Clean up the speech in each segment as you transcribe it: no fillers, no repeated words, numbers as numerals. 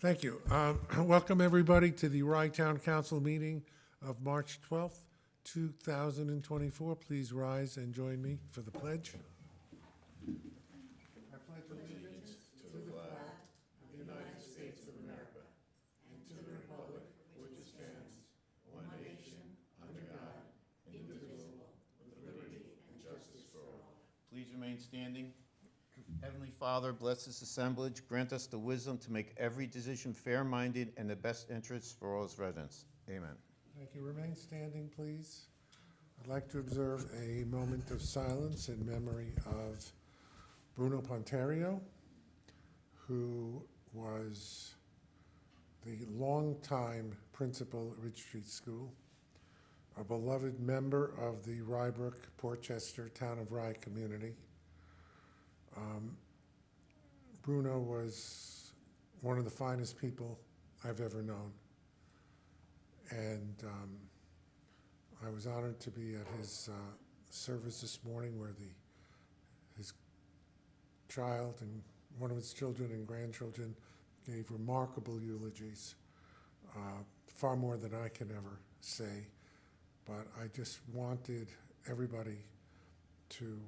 Thank you. Welcome, everybody, to the Rye Town Council meeting of March 12th, 2024. Please rise and join me for the pledge. I pledge allegiance to the flag of the United States of America and to the republic for which it stands, one nation, under God, indivisible, with liberty and justice for all. Please remain standing. Heavenly Father, bless this assemblage. Grant us the wisdom to make every decision fair-minded and the best interests for all its residents. Amen. Thank you. Remain standing, please. I'd like to observe a moment of silence in memory of Bruno Pontario, who was the longtime principal at Ridge Street School, a beloved member of the Rybrook, Portchester, Town of Rye community. Bruno was one of the finest people I've ever known. And I was honored to be at his service this morning where his child and one of his children and grandchildren gave remarkable eulogies, far more than I can ever say. But I just wanted everybody to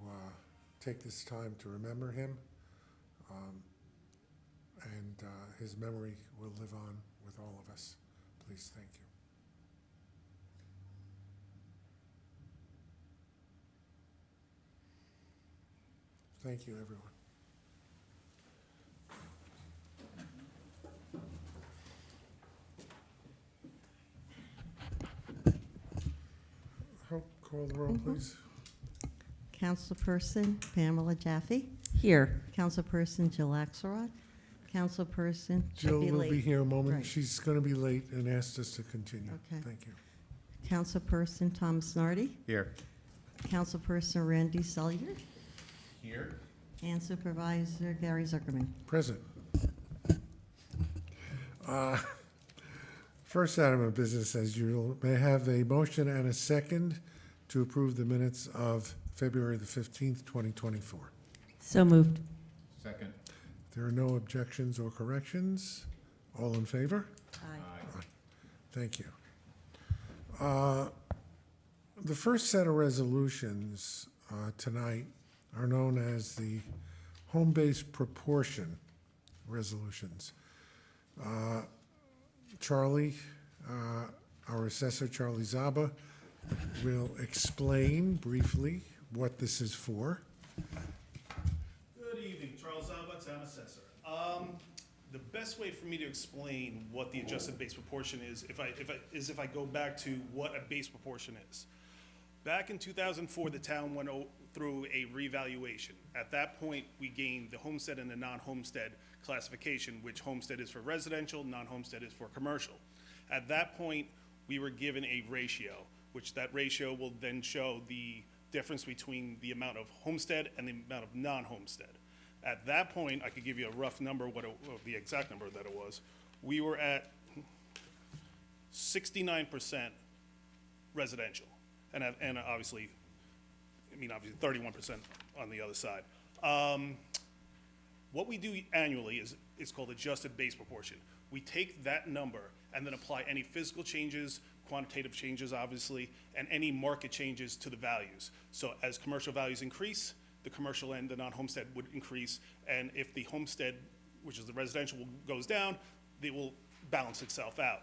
take this time to remember him, and his memory will live on with all of us. Please, thank you. Thank you, everyone. Call the roll, please. Councilperson Pamela Jaffe. Here. Councilperson Jill Axelrod. Councilperson Jill will be late. here a moment. Right. She's going to be late and asked us to continue. Okay. Thank you. Councilperson Thomas Nardi. Here. Councilperson Randy Sellier. Here. And Supervisor Gary Zuckerman. Present. First item of business, as usual, may I have a motion and a second to approve the minutes of February the 15th, 2024. So moved. Second. If there are no objections or corrections, all in favor? Aye. Thank you. The first set of resolutions tonight are known as the Home Base Proportion resolutions. Charlie, our assessor, Charlie Zaba, will explain briefly what this is for. Good evening, Charles Zaba, Town Assessor. The best way for me to explain what the adjusted base proportion is, if I go back to what a base proportion is. Back in 2004, the town went through a revaluation. At that point, we gained the homestead and the non-homestead classification, which homestead is for residential, non-homestead is for commercial. At that point, we were given a ratio, which that ratio will then show the difference between the amount of homestead and the amount of non-homestead. At that point, I could give you a rough number, the exact number that it was. We were at 69% residential, and obviously 31% on the other side. What we do annually is called adjusted base proportion. We take that number and then apply any physical changes, quantitative changes, obviously, and any market changes to the values. So as commercial values increase, the commercial and the non-homestead would increase, and if the homestead, which is the residential, goes down, it will balance itself out.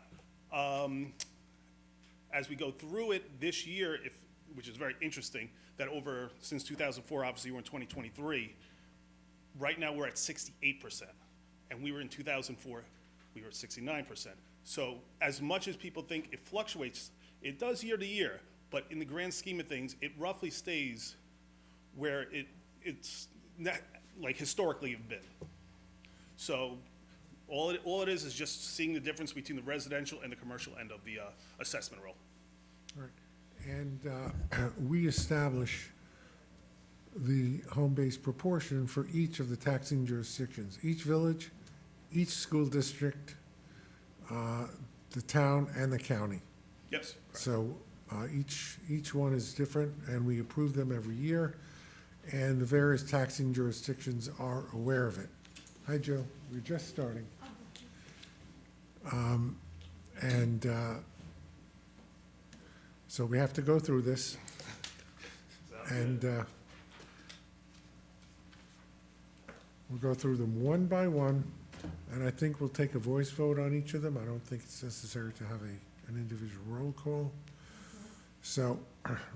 As we go through it this year, which is very interesting, that since 2004, obviously we're in 2023, right now we're at 68%, and we were in 2004, we were at 69%. So as much as people think it fluctuates, it does year to year, but in the grand scheme of things, it roughly stays where it's like historically have been. So all it is just seeing the difference between the residential and the commercial end of the assessment roll. All right. And we establish the home base proportion for each of the taxing jurisdictions, each village, each school district, the town, and the county. Yes. So each one is different, and we approve them every year, and the various taxing jurisdictions are aware of it. Hi, Joe. We're just starting. And so we have to go through this. And we'll go through them one by one, and I think we'll take a voice vote on each of them. I don't think it's necessary to have an individual roll call. So,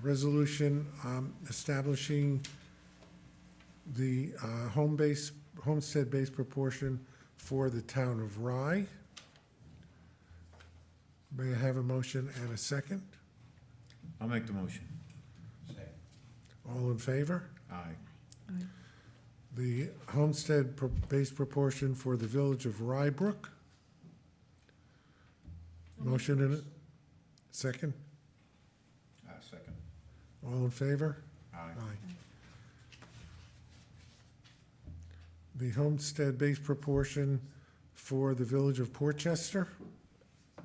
resolution establishing the Homestead Base Proportion for the Town of Rye. May I have a motion and a second? I'll make the motion. All in favor? Aye. The Homestead Base Proportion for the Village of Rye Brook. Motion and a second? Second. All in favor? Aye. The Homestead Base Proportion for the Village of Portchester. I'll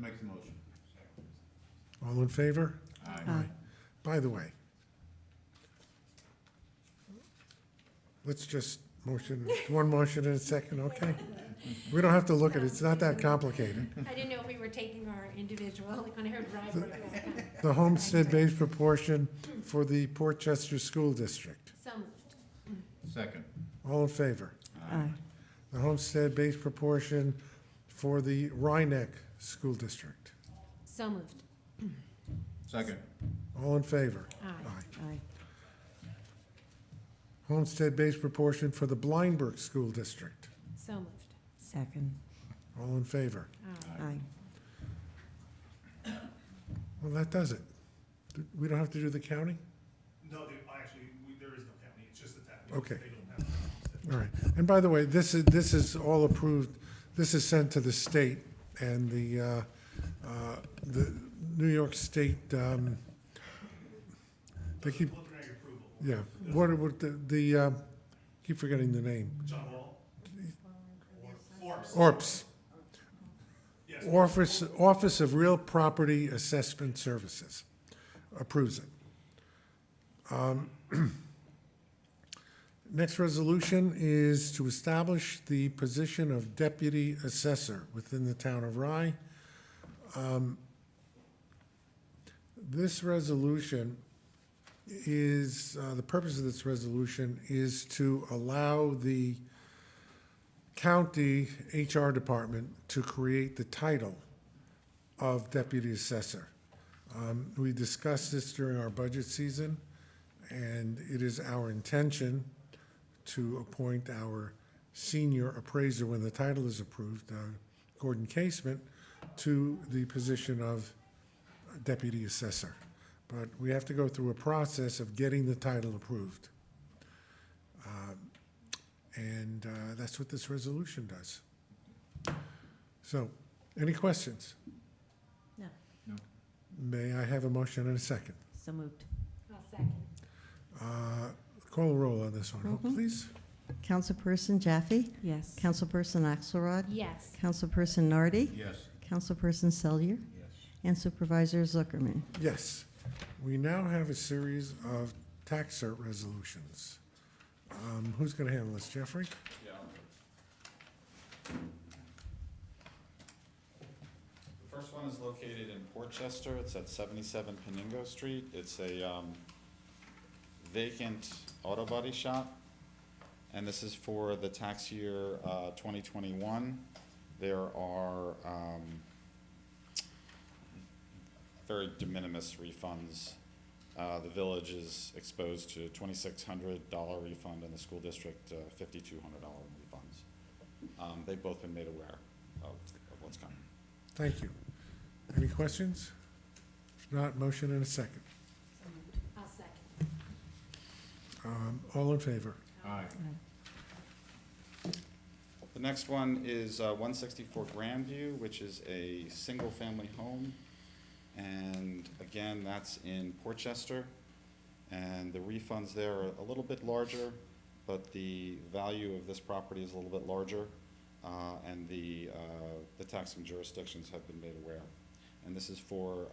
make the motion. All in favor? Aye. By the way, let's just one motion and a second, okay? We don't have to look at it, it's not that complicated. I didn't know if we were taking our individual, like when I heard Rye Brook, I was kind of, The Homestead Base Proportion for the Portchester School District. so moved. Second. All in favor? Aye. The Homestead Base Proportion for the Rhinebeck School District. So moved. Second. All in favor? Aye. Aye. Homestead Base Proportion for the Blindbrook School District. So moved. Second. All in favor? Aye. Aye. Well, that does it. We don't have to do the county? No, there is no county, it's just the town. Okay. They don't have. All right. And by the way, this is all approved, this is sent to the state, and the New York State, they keep, Preliminary approval. yeah, what keep forgetting the name. John Wall? Orbs. ORPS, Yes. Office of Real Property Assessment Services, approves it. Next resolution is to establish the position of Deputy Assessor within the Town of Rye. This resolution is, the purpose of this resolution is to allow the county HR department to create the title of Deputy Assessor. We discussed this during our budget season, and it is our intention to appoint our senior appraiser when the title is approved, Gordon Casement, to the position of Deputy Assessor. But we have to go through a process of getting the title approved. And that's what this resolution does. So, any questions? No. No. May I have a motion and a second? So moved. I'll second. Call a roll on this one, please. Councilperson Jaffe? Yes. Councilperson Axelrod? Yes. Councilperson Nardi? Yes. Councilperson Selyer? Yes. And Supervisor Zuckerman. Yes. We now have a series of tax cert resolutions. Who's going to handle this, Jeffrey? Yeah. The first one is located in Portchester. It's at 77 Paningo Street. It's a vacant auto body shop, and this is for the tax year 2021. There are very de minimis refunds. The village is exposed to $2,600 refund, and the school district $5,200 refunds. They've both been made aware of what's coming. Thank you. Any questions? If not, motion and a second. So moved. I'll second. All in favor? Aye. The next one is 164 Grandview, which is a single-family home. And again, that's in Portchester. And the refunds there are a little bit larger, but the value of this property is a little bit larger. And the taxing jurisdictions have been made aware. And this is for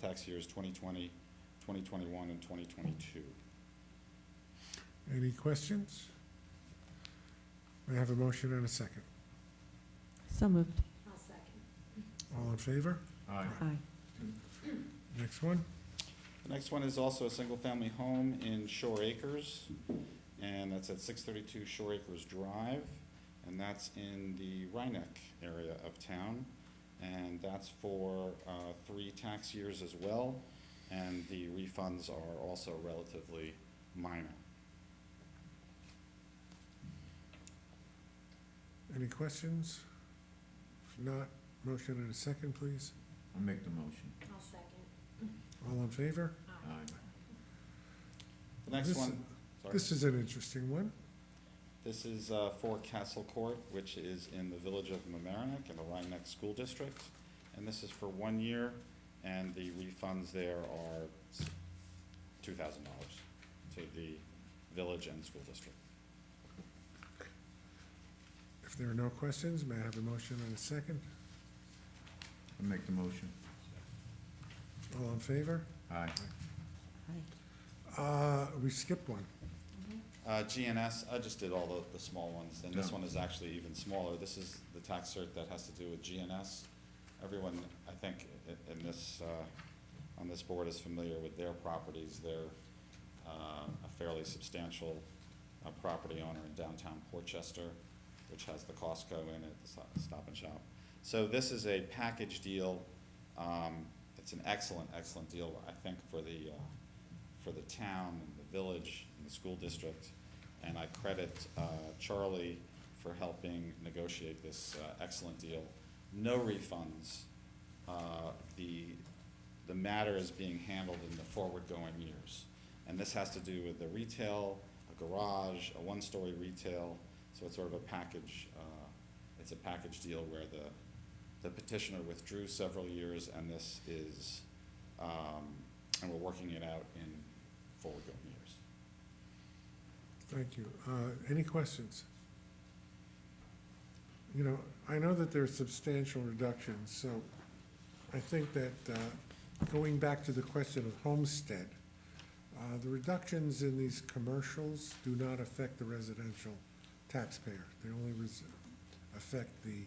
tax years 2020, 2021, and 2022. Any questions? May I have a motion and a second? So moved. I'll second. All in favor? Aye. Aye. Next one? The next one is also a single-family home in Shore Acres, and that's at 632 Shore Acres Drive, and that's in the Rhinebeck area of town, and that's for 3 tax years as well, and the refunds are also relatively minor. Any questions? If not, motion and a second, please. I'll make the motion. I'll second. All in favor? Aye. The next This- one, sorry. This is an interesting one. This is for Castle Court, which is in the village of Mamaroneck in the Rhinebeck School District. And this is for 1 year, and the refunds there are $2,000 to the village and school district. If there are no questions, may I have a motion and a second? I'll make the motion. All in favor? Aye. We skipped one. GNS, I just did all the small ones, and this Yeah. one is actually even smaller. This is the tax cert that has to do with GNS. Everyone, I think, in this, on this board is familiar with their properties. They're a fairly substantial property owner in downtown Portchester, which has the Costco in it, the Stop and Shop. So this is a package deal. It's an excellent, excellent deal, I think, for the town and the village and the school district. And I credit Charlie for helping negotiate this excellent deal. No refunds. The matter is being handled in the forward-going years. And this has to do with the retail, a garage, a one-story retail. So it's sort of a package, it's a package deal where the petitioner withdrew several years, and this is, and we're working it out in forward-going years. Thank you. Any questions? You know, I know that there are substantial reductions, so I think that going back to the question of Homestead, the reductions in these commercials do not affect the residential taxpayer. They only affect the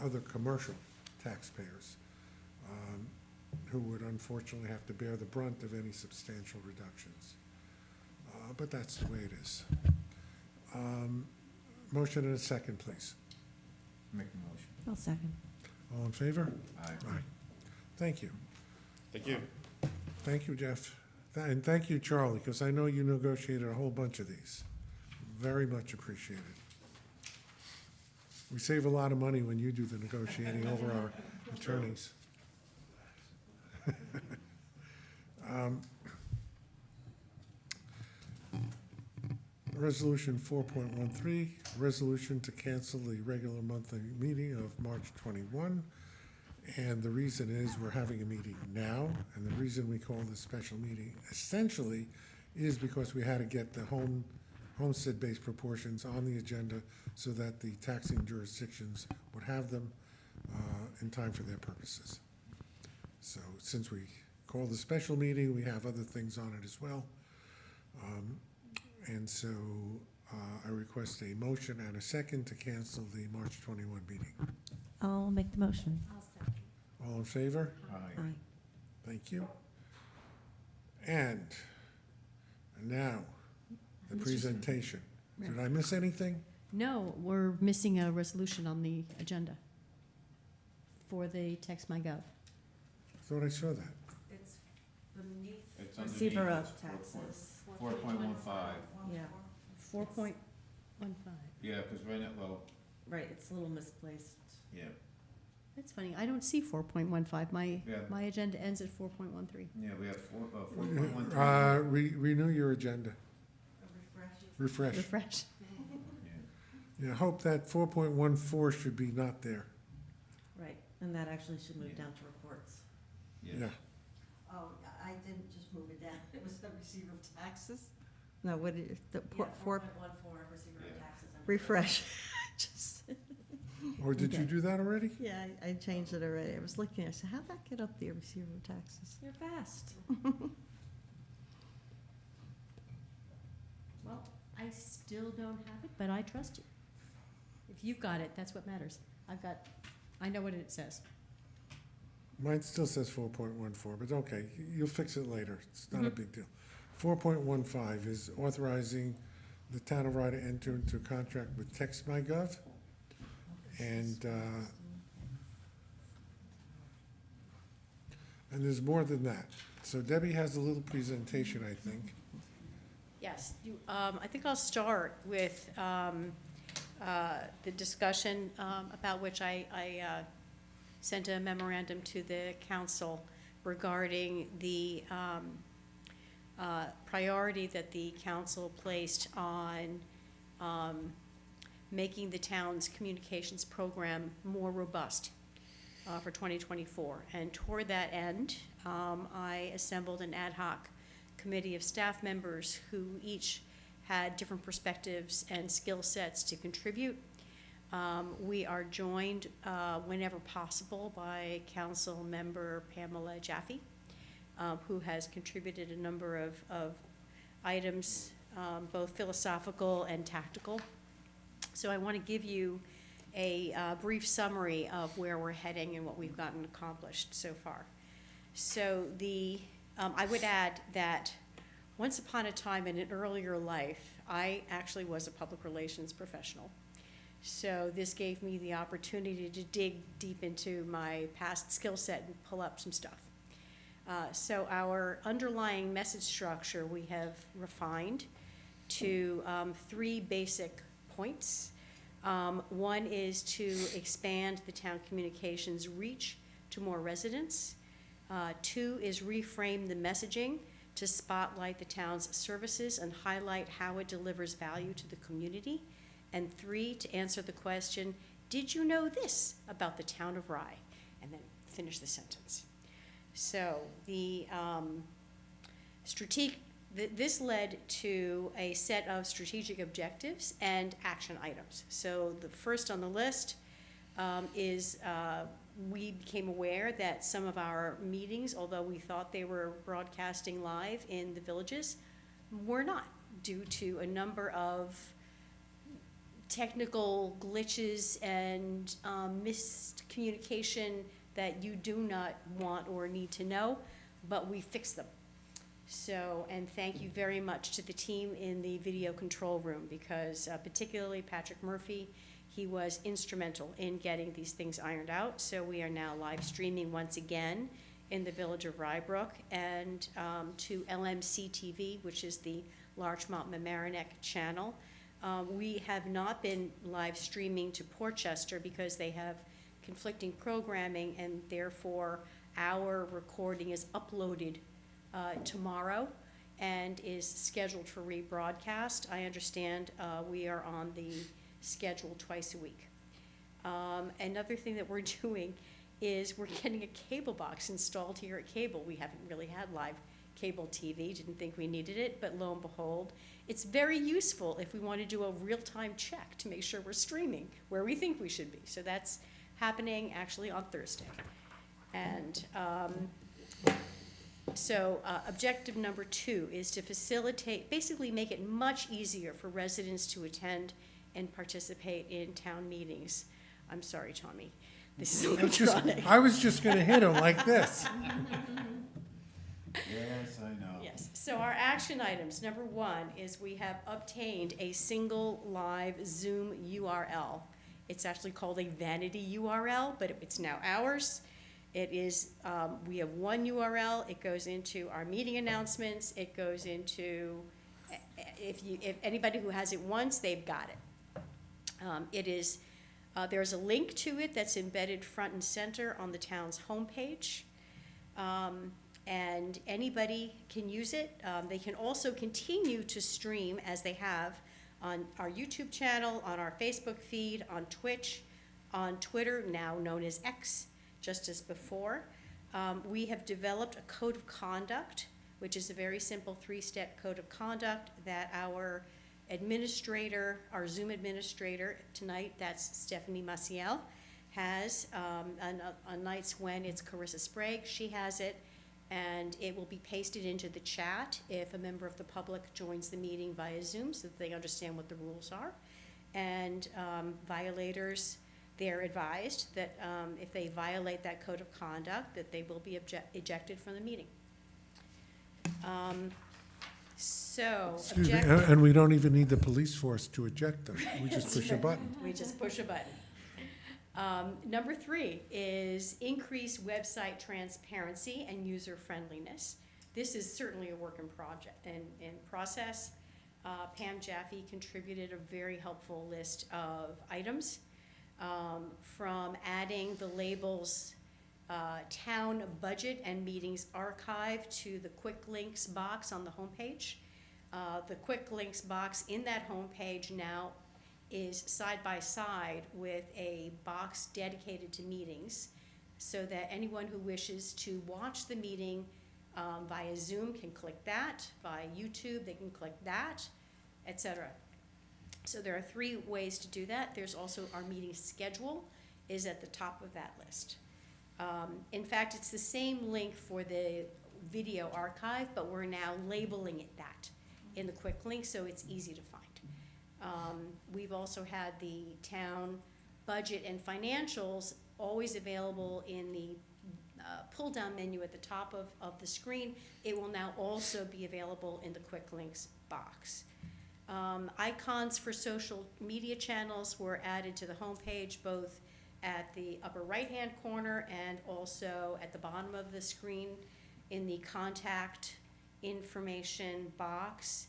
other commercial taxpayers, who would unfortunately have to bear the brunt of any substantial reductions. But that's the way it is. Motion and a second, please. Make the motion. I'll second. All in favor? Aye. Thank you. Thank you. Thank you, Jeff. And thank you, Charlie, because I know you negotiated a whole bunch of these. Very much appreciated. We save a lot of money when you do the negotiating over our attorneys. Resolution 4.13, resolution to cancel the regular monthly meeting of March 21. And the reason is we're having a meeting now, and the reason we call this special meeting essentially is because we had to get the Homestead Base Proportions on the agenda so that the taxing jurisdictions would have them in time for their purposes. So since we called the special meeting, we have other things on it as well. And so I request a motion and a second to cancel the March 21 meeting. I'll make the motion. I'll second. All in favor? Aye. Thank you. And now, the presentation. Did I miss anything? No, we're missing a resolution on the agenda for the Text My Gov. I thought I saw that. It's beneath It's receiver underneath. of taxes. 4.15. Yeah, 4.15. Yeah, because right now, well, right, it's a little misplaced. yeah, That's funny, I don't see 4.15. Yeah. My agenda ends at 4.13. yeah, we have 4.13. Renew your agenda. Refresh. Refresh. Yeah. Yeah, hope that 4.14 should be not there. Right, and that actually should move Yeah. down to reports. Yeah. Oh, I didn't just move it down, it was the receiver of taxes. No, what is, the, Yeah, for, 4.14, receiver Yeah. of taxes. and refresh. Just, Or did you Okay. do that already? yeah, I changed it already. I was looking, I said, how'd that get up there, receiver of taxes? You're fast. Well, I still don't have it, but I trust you. If you've got it, that's what matters. I've got I know what it says. Mine still says 4.14, but okay, you'll fix it later. It's not a big deal. 4.15 is authorizing the Town of Rye to enter into a contract with TextMyGov. And there's more than that. So Debbie has a little presentation, I think. Yes, I think I'll start with the discussion about which I sent a memorandum to the council regarding the priority that the council placed on making the town's communications program more robust for 2024. And toward that end, I assembled an ad hoc committee of staff members who each had different perspectives and skill sets to contribute. We are joined whenever possible by Council Member Pamela Jaffe, who has contributed a number of items, both philosophical and tactical. So I want to give you a brief summary of where we're heading and what we've gotten accomplished so far. So I would add that once upon a time in an earlier life, I actually was a public relations professional. So this gave me the opportunity to dig deep into my past skill set and pull up some stuff. So our underlying message structure we have refined to 3 basic points. One is to expand the town communications reach to more residents. 2 is reframe the messaging to spotlight the town's services and highlight how it delivers value to the community. And 3, to answer the question, did you know this about the town of Rye? And then finish the sentence. So this led to a set of strategic objectives and action items. So the first on the list is we became aware that some of our meetings, although we thought they were broadcasting live in the villages, were not, due to a number of technical glitches and missed communication that you do not want or need to know, but we fixed them. So, and thank you very much to the team in the video control room, because particularly Patrick Murphy, he was instrumental in getting these things ironed out. So we are now live streaming once again in the village of Rybrook and to LMC TV, which is the Larchmont Mamaroneck channel. We have not been live streaming to Portchester because they have conflicting programming, and therefore our recording is uploaded tomorrow and is scheduled for rebroadcast. I understand we are on the schedule twice a week. Another thing that we're doing is we're getting a cable box installed here at Cable. We haven't really had live cable TV, didn't think we needed it, but lo and behold, it's very useful if we want to do a real-time check to make sure we're streaming where we think we should be. So that's happening actually on Thursday. And objective number 2 is to facilitate, basically make it much easier for residents to attend and participate in town meetings. I'm sorry, Tommy. This is electronic. I was just gonna hit him like this. Yes, I know. Yes, so our action items, number 1 is we have obtained a single live Zoom URL. It's actually called a vanity URL, but it's now ours. It is, we have one URL, it goes into our meeting announcements, it goes into, if anybody who has it once, they've got it. There's a link to it that's embedded front and center on the town's homepage. And anybody can use it. They can also continue to stream as they have on our YouTube channel, on our Facebook feed, on Twitch, on Twitter, now known as X, just as before. We have developed a code of conduct, which is a very simple 3-step code of conduct that our administrator, our Zoom administrator tonight, that's Stephanie Maciel, has on nights when it's Carissa Sprague, she has it, and it will be pasted into the chat if a member of the public joins the meeting via Zoom so that they understand what the rules are. And violators They're advised that if they violate that code of conduct, that they will be ejected from the meeting. Excuse me, objective- and we don't even need the police force to eject them. We just push a button. We just push a button. Number 3 is increase website transparency and user friendliness. This is certainly a work in process. Pam Jaffe contributed a very helpful list of items, from adding the labels town budget and meetings archive to the quick links box on the homepage. The quick links box in that homepage now is side by side with a box dedicated to meetings, so that anyone who wishes to watch the meeting via Zoom can click that, via YouTube they can click that, etc. So there are 3 ways to do that. There's also our meeting schedule is at the top of that list. In fact, it's the same link for the video archive, but we're now labeling it that in the quick link, so it's easy to find. We've also had the town budget and financials always available in the pull-down menu at the top of the screen. It will now also be available in the quick links box. Icons for social media channels were added to the homepage, both at the upper right-hand corner and also at the bottom of the screen in the contact information box,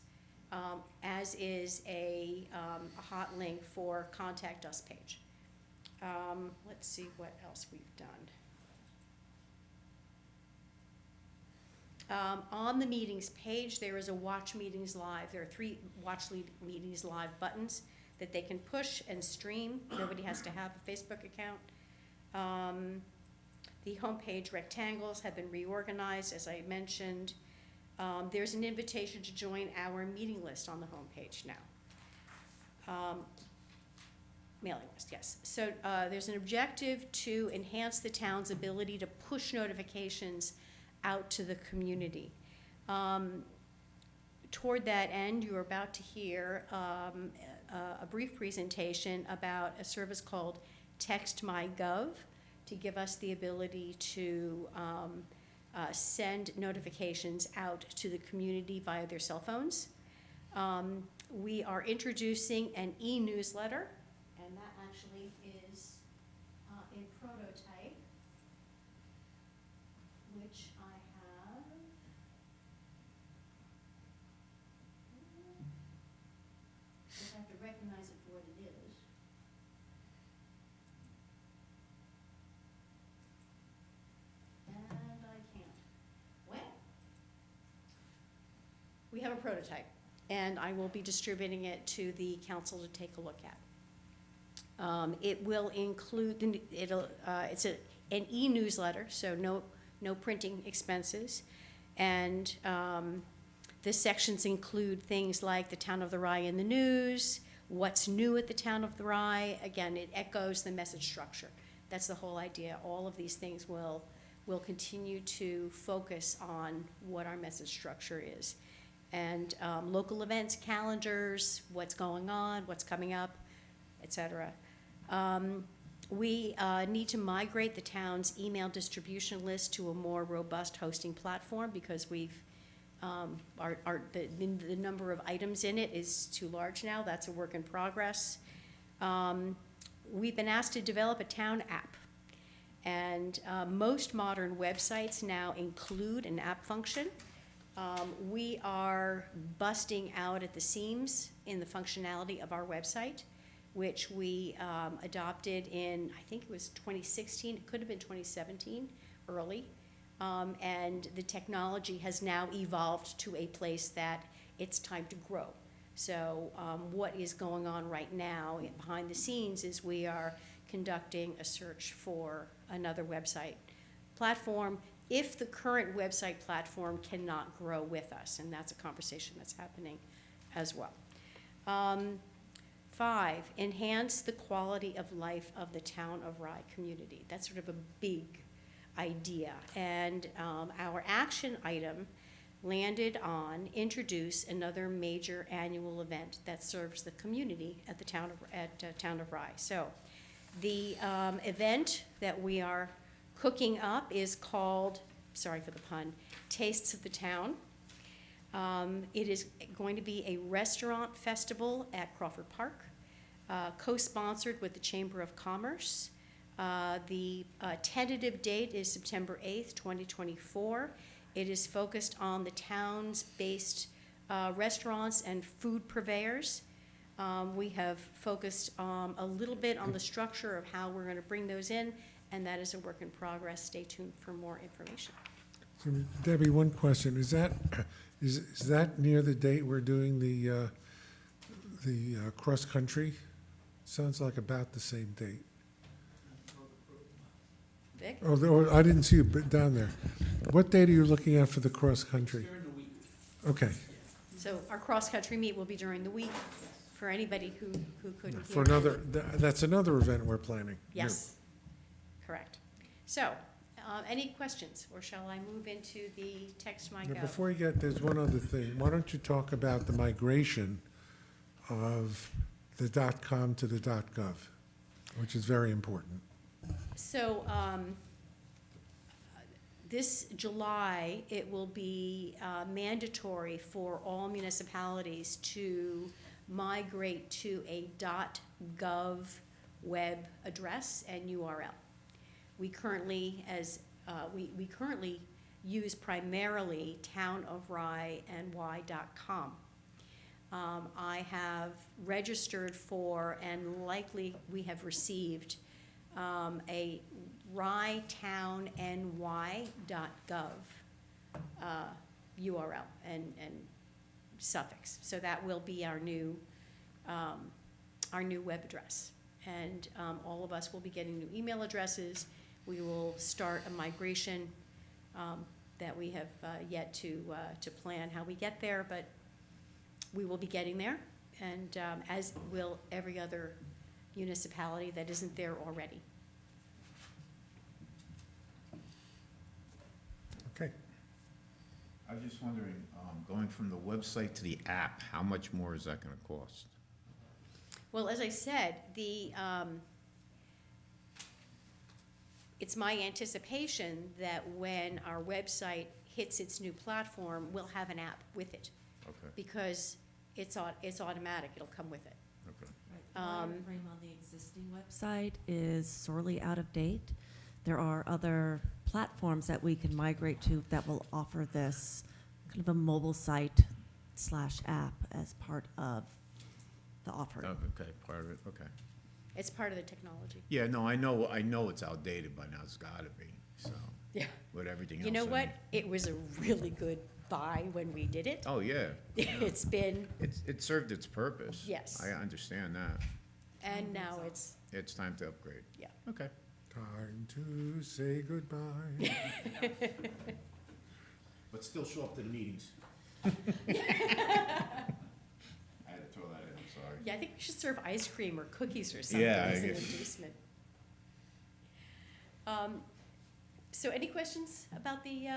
as is a hot link for Contact Us page. Let's see what else we've done. On the meetings page, there is a Watch Meetings Live. There are 3 Watch Meetings Live buttons that they can push and stream. Nobody has to have a Facebook account. The homepage rectangles have been reorganized, as I mentioned. There's an invitation to join our meeting list on the homepage now. Mailing list, yes. So there's an objective to enhance the town's ability to push notifications out to the community. Toward that end, you're about to hear a brief presentation about a service called TextMyGov to give us the ability to send notifications out to the community via their cell phones. We are introducing an e-newsletter, and that actually is in prototype, which I have. I have to recognize it for what it is. And I can't. Well, we have a prototype, and I will be distributing it to the council to take a look at. It will include, it's an e-newsletter, so no printing expenses. And the sections include things like the Town of the Rye in the news, what's new at the Town of the Rye. Again, it echoes the message structure. That's the whole idea. All of these things will continue to focus on what our message structure is. And local events, calendars, what's going on, what's coming up, etc. We need to migrate the town's email distribution list to a more robust hosting platform because we've the number of items in it is too large now. That's a work in progress. We've been asked to develop a town app, and most modern websites now include an app function. We are busting out at the seams in the functionality of our website, which we adopted in, I think it was 2016, it could have been 2017, early. And the technology has now evolved to a place that it's time to grow. So what is going on right now behind the scenes is we are conducting a search for another website platform if the current website platform cannot grow with us, and that's a conversation that's happening as well. 5, enhance the quality of life of the Town of Rye community. That's sort of a big idea, and our action item landed on introduce another major annual event that serves the community at the Town of Rye. So The event that we are cooking up is called, sorry for the pun, Tastes of the Town. It is going to be a restaurant festival at Crawford Park, co-sponsored with the Chamber of Commerce. The tentative date is September 8th, 2024. It is focused on the town's based restaurants and food purveyors. We have focused a little bit on the structure of how we're going to bring those in, and that is a work in progress. Stay tuned for more information. So, Debbie, one question, is that near the date we're doing the cross-country? Sounds like about the same date. Vic? I didn't see it down there. What date are you looking at for the cross-country? During the week. Okay, So our cross-country meet will be during the week for anybody who couldn't for hear. another, that's another event we're planning. Yes, correct. So, any questions, or shall I move into the text my Now, go? before you get, there's one other thing. Why don't you talk about the migration of the .com to the .gov, which is very important. So, this July, it will be mandatory for all municipalities to migrate to a .gov web address and URL. We currently, we currently use primarily Town of Rye and Y.com. I have registered for, and likely we have received, a rytownny.gov URL and suffix. So that will be our new web address. And all of us will be getting new email addresses. We will start a migration that we have yet to plan how we get there, but we will be getting there, and as will every other municipality that isn't there already. Okay. I was just wondering, going from the website to the app, how much more is that gonna cost? Well, as I said, it's my anticipation that when our website hits its new platform, we'll have an app with it, Okay, because it's automatic, it'll come with it. okay. The Um, wireframe on the existing website is sorely out of date. There are other platforms that we can migrate to that will offer this kind of a mobile site / app as part of the offering. Oh, okay, part of it, okay. It's part of the technology. Yeah, no, I know it's outdated by now, it's gotta be, so, Yeah. with everything else. You know I what? mean. It was a really good buy when we did it. Oh, yeah. It's been, It served its purpose. Yes. I understand that. and now it's, It's time to upgrade. Yeah. Okay. Time to say goodbye. But still show up to the meetings. I had to throw that in, I'm sorry. yeah, I think we should serve ice cream or cookies or something Yeah, I as an guess. inducement. So any questions about the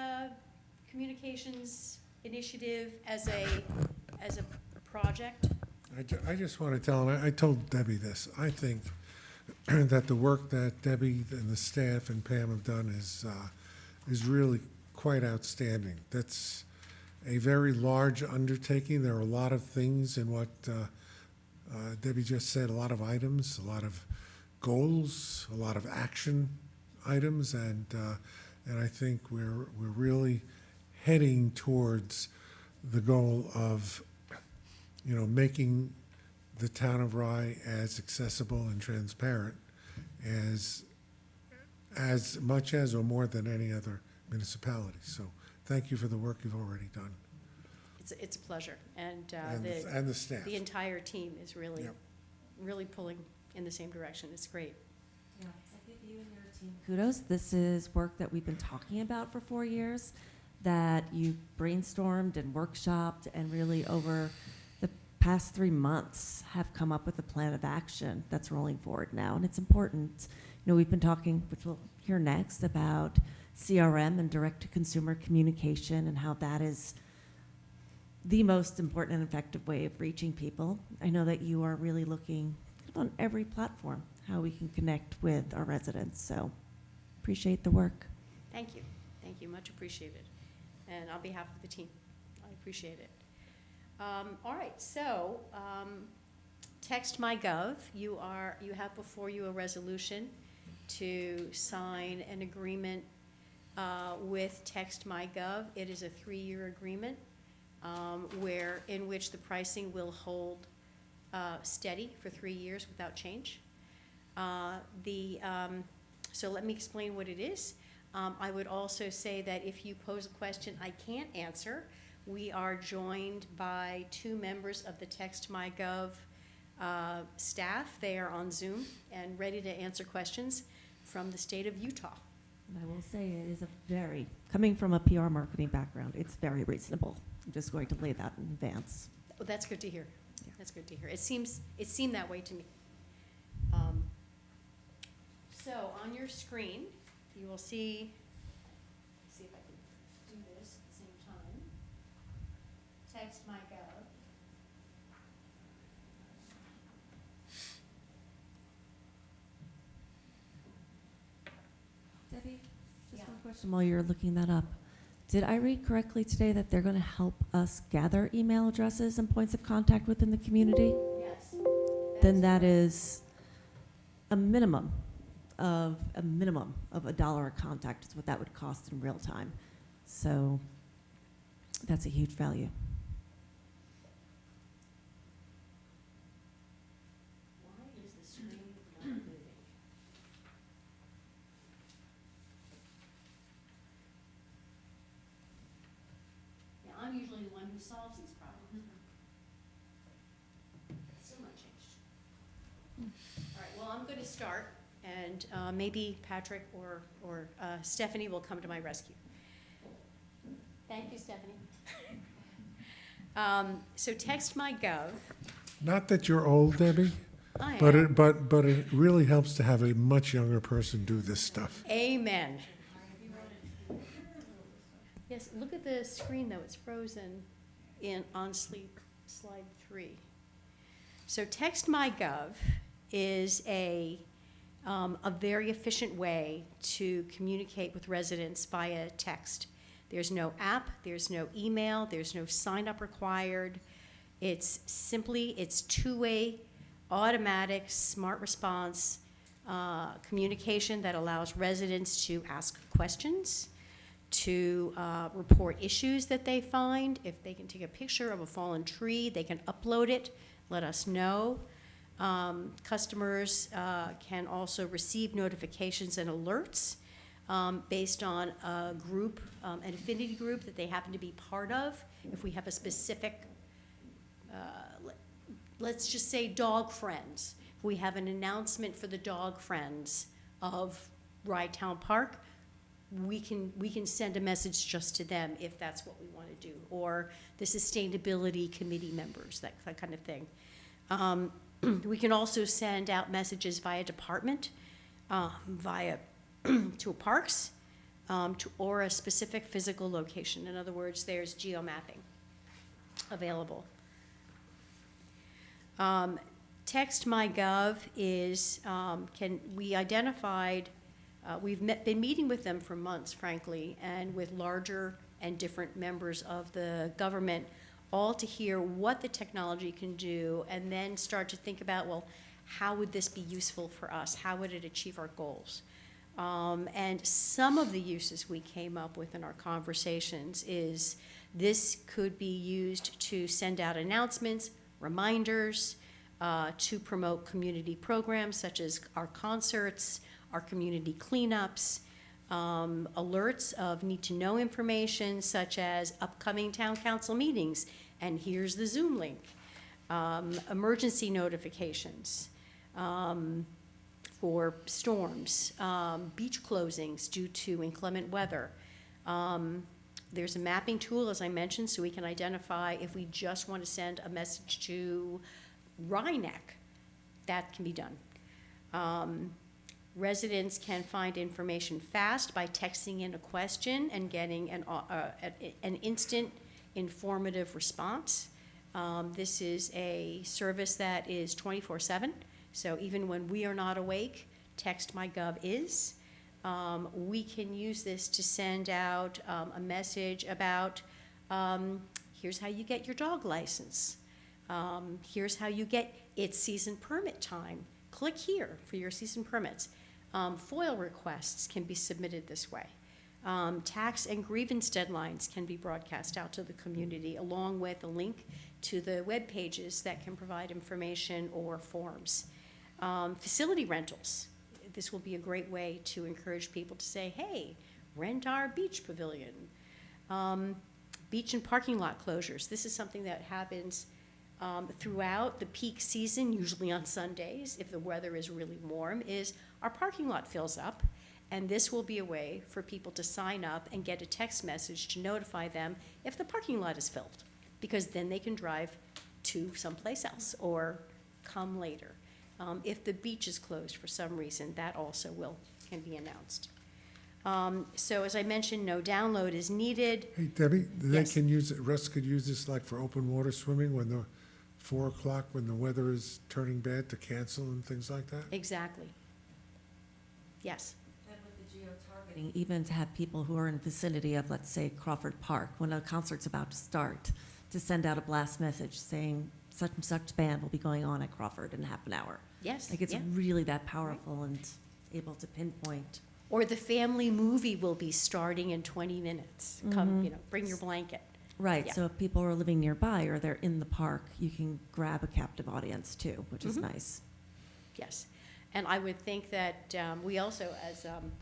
communications initiative as a project? I just want to tell, and I told Debbie this, I think that the work that Debbie and the staff and Pam have done is really quite outstanding. That's a very large undertaking. There are a lot of things in what Debbie just said, a lot of items, a lot of goals, a lot of action items, and I think we're really heading towards the goal of, you know, making the town of Rye as accessible and transparent as much as or more than any other municipality. So thank you for the work you've already done, It's a pleasure, and and the staff. the entire team is really, Yep. really pulling in the same direction. It's great. Yeah, I give you and your team kudos. This is work that we've been talking about for 4 years, that you brainstormed and workshopped, and really over the past 3 months have come up with a plan of action that's rolling forward now. And it's important. You know, we've been talking, which we'll hear next, about CRM and direct-to-consumer communication and how that is the most important and effective way of reaching people. I know that you are really looking on every platform. how we can connect with our residents. So appreciate the work. Thank you, much appreciated. And on behalf of the team, I appreciate it. All right, so, Text MyGov, you have before you a resolution to sign an agreement with Text MyGov. It is a 3-year agreement in which the pricing will hold steady for 3 years without change. So let me explain what it is. I would also say that if you pose a question I can't answer, we are joined by 2 members of the Text MyGov staff. They are on Zoom and ready to answer questions from the state of Utah. And I will say it is coming from a PR marketing background, it's very reasonable. I'm just going to lay that in advance. Oh, that's good to hear. Yeah. That's good to hear. It seemed that way to me. So on your screen, you will see if I can do this at the same time. Text MyGov. Debbie, just Yeah. one question while you're looking that up. Did I read correctly today that they're going to help us gather email addresses and points of contact within the community? Yes. Then that is a minimum of $1 a contact is what that would cost in real time. So that's a huge value. Why is the screen not moving? Yeah, I'm usually the one who solves these problems. Still not changed. All right, well, I'm going to start, and maybe Patrick or Stephanie will come to my rescue. Thank you, Stephanie. So Text MyGov. Not that you're old, Debbie, I but am. but it really helps to have a much younger person do this stuff. Amen. Yes, look at the screen though, it's frozen on slide 3. So Text MyGov is a very efficient way to communicate with residents via text. There's no app, there's no email, there's no sign up required. It's 2-way, automatic, smart response communication that allows residents to ask questions, to report issues that they find. If they can take a picture of a fallen tree, they can upload it, let us know. Customers can also receive notifications and alerts based on a group, an affinity group that they happen to be part of. If we have a specific, let's just say dog friends. If we have an announcement for the dog friends of Rye Town Park, we can send a message just to them if that's what we want to do, or the sustainability committee members, that kind of thing. We can also send out messages via department, to parks, or a specific physical location. In other words, there's geomapping available. Text MyGov is, we identified, we've been meeting with them for months, frankly, and with larger and different members of the government, all to hear what the technology can do, and then start to think about, well, how would this be useful for us? How would it achieve our goals? And some of the uses we came up with in our conversations is this could be used to send out announcements, reminders, to promote community programs such as our concerts, our community cleanups, alerts of need-to-know information such as upcoming town council meetings, and here's the Zoom link, emergency notifications for storms, beach closings due to inclement weather. There's a mapping tool, as I mentioned, so we can identify if we just want to send a message to Rye Neck, that can be done. Residents can find information fast by texting in a question and getting an instant informative response. This is a service that is 24/7. So even when we are not awake, Text My Gov is. We can use this to send out a message about, here's how you get your dog license. Here's how you get its season permit time. Click here for your season permits. FOIL requests can be submitted this way. Tax and grievance deadlines can be broadcast out to the community, along with a link to the web pages that can provide information or forms. Facility rentals. This will be a great way to encourage people to say, hey, rent our beach pavilion. Beach and parking lot closures. This is something that happens throughout the peak season, usually on Sundays, if the weather is really warm, is our parking lot fills up. And this will be a way for people to sign up and get a text message to notify them if the parking lot is filled, because then they can drive to someplace else or come later. If the beach is closed for some reason, that also can be announced. So as I mentioned, no download is needed. Hey, Debbie, they Yes. can use it, Russ could use this like for open water swimming when the 4 o'clock, when the weather is turning bad, to cancel and things like that? Exactly. Yes. And with the geo-targeting, even to have people who are in vicinity of, let's say, Crawford Park, when a concert's about to start, to send out a blast message saying such and such band will be going on at Crawford in half an hour. Yes. Like, it's yeah. really that powerful and able to pinpoint. Or the family movie will be starting in 20 minutes. Come, Mhm. bring your blanket. Right, Yeah. so if people are living nearby or they're in the park, you can grab a captive audience too, which is Mhm. nice. Yes. And I would think that we also,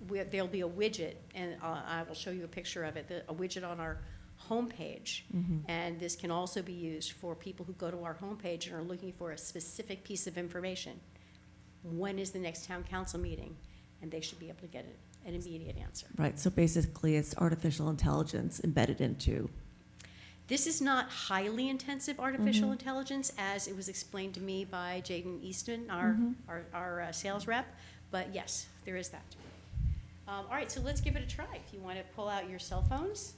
there'll be a widget, and I will show you a picture of it, a widget on our homepage. And this can also be used for people who go to our homepage and are looking for a specific piece of information. When is the next town council meeting? And they should be able to get an immediate answer. Right, so basically it's artificial intelligence embedded into. This is not highly intensive artificial intelligence, as it was explained to me by Jaden Eastman, our sales rep, but yes, there is that. All right, so let's give it a try. If you want to pull out your cell phones.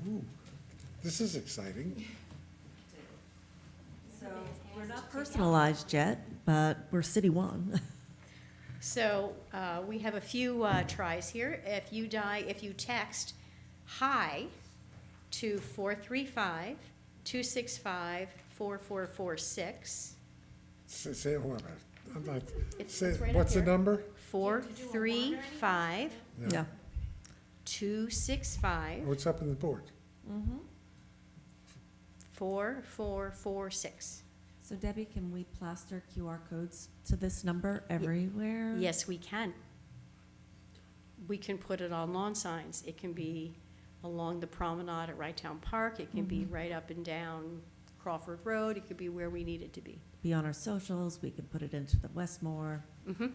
Ooh, this is exciting. So we're not personalized yet, but we're City One. So we have a few tries here. If you text "hi" to 435-265-4446. Say it, hold on. I'm not, It's say, right up what's the here. number? 435-265-4446. What's up on the board? So Debbie, can we plaster QR codes to this number everywhere? Yes, we can. We can put it on lawn signs. It can be along the promenade at Rye Town Park. It can be right up and down Crawford Road. It could be where we need it to be. Be on our socials, we can put it into the Westmore. Mhm.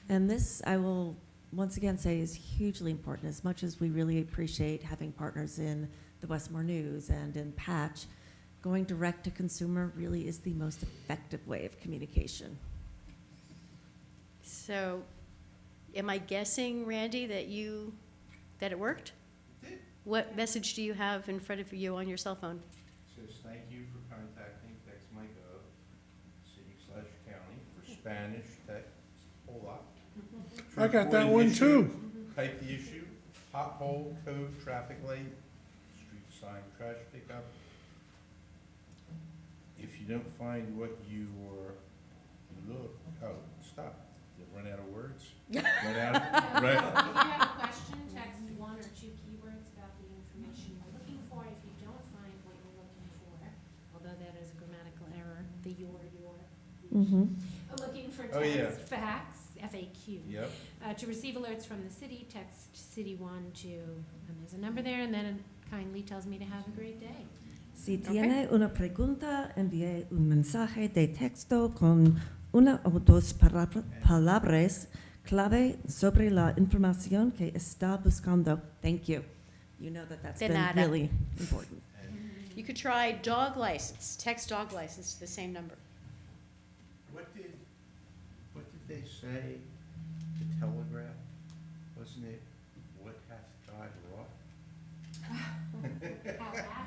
And this, I will once again say, is hugely important. As much as we really appreciate having partners in the Westmore News and in Patch, going direct to consumer really is the most effective way of communication. So, am I guessing, Randy, that it worked? It did. What message do you have in front of you on your cell phone? Says, thank you for contacting TextMyGov, city/county, for Spanish, text, hola. I got that one too. Type the issue, pothole, code, traffic light, street sign, trash pickup. If you don't find what you stop. You run out of words? Run out, right? If you have a question, text 1 or 2 keywords about the information you're looking for. If you don't find what you're looking for, although that is a grammatical error, the your, looking for Oh, yeah. text, facts, FAQ. Yep. To receive alerts from the city, text City 1 to, and there's a number there, and then it kindly tells me to have a great day. Si tiene una pregunta, envíe un mensaje de texto con una o dos palabras clave sobre la información que está buscando. Thank you. You know that's De been nada. really important. You could try dog license, text dog license to the same number. What did they say, the Telegraph? Wasn't it, what hath God wrought? How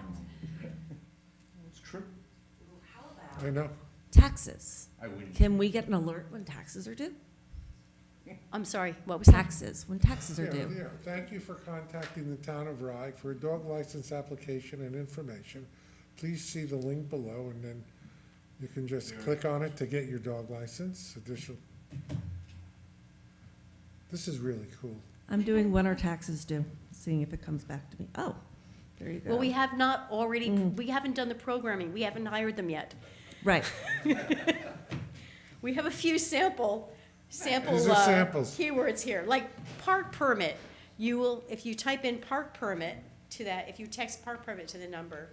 I know. Taxes. I wouldn't. Can we get an alert when taxes are due? I'm sorry, what was that? Taxes, when taxes are Yeah, due. yeah. Thank you for contacting the Town of Rye for a dog license application and information. Please see the link below, and then you can just click on it to get your dog license. Additional. This is really cool. I'm doing when are taxes due, seeing if it comes back to me. Oh, there you go. Well, we have not already, Mm. we haven't done the programming, we haven't hired them yet. Right, We have a few sample These are samples. keywords here, like park permit. You will, if you type in park permit to that, if you text park permit to the number,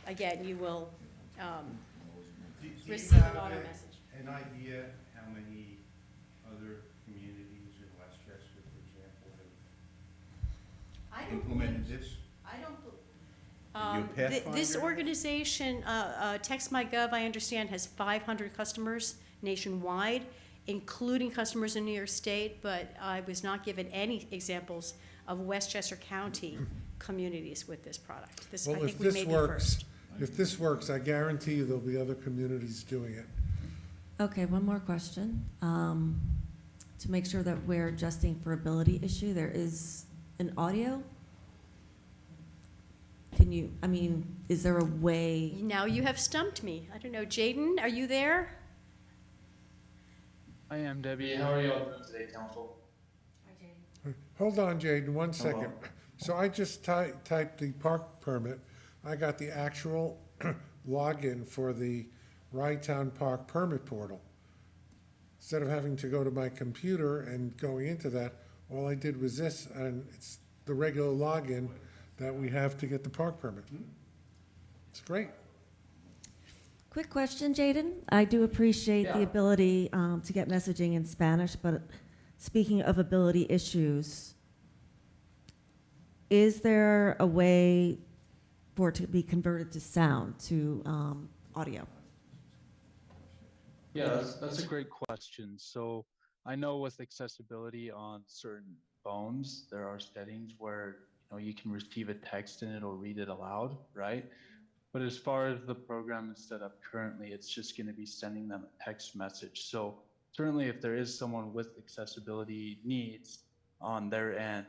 again, you will Do you receive an have auto message. an idea how many other communities in Westchester, for example, have implemented this? I don't. Are you a This Pathfinder? organization, TextMyGov, I understand, has 500 customers nationwide, including customers in New York State, but I was not given any examples of Westchester County communities with this product. This, I Well, if think we may this be works, first. if this works, I guarantee you there'll be other communities doing it. okay, one more question. To make sure that we're adjusting for ability issue, there is an audio? Can you, I mean, is there a way? Now you have stumped me. I don't know, Jaden, are you there? I am Debbie. How are you all doing today, council? Hold on, Jaden, one second. So I just typed the park permit. I got the actual login for the Rye Town Park Permit Portal. Instead of having to go to my computer and going into that, all I did was this, and it's the regular login that we have to get the park permit. It's great. Quick question, Jaden. I do appreciate the Yeah. ability to get messaging in Spanish, but speaking of ability issues, is there a way for it to be converted to sound, to audio? Yeah, that's a great question. So I know with accessibility on certain phones, there are settings where you can receive a text and it'll read it aloud, right? But as far as the program is set up currently, it's just going to be sending them a text message. So certainly if there is someone with accessibility needs on their end,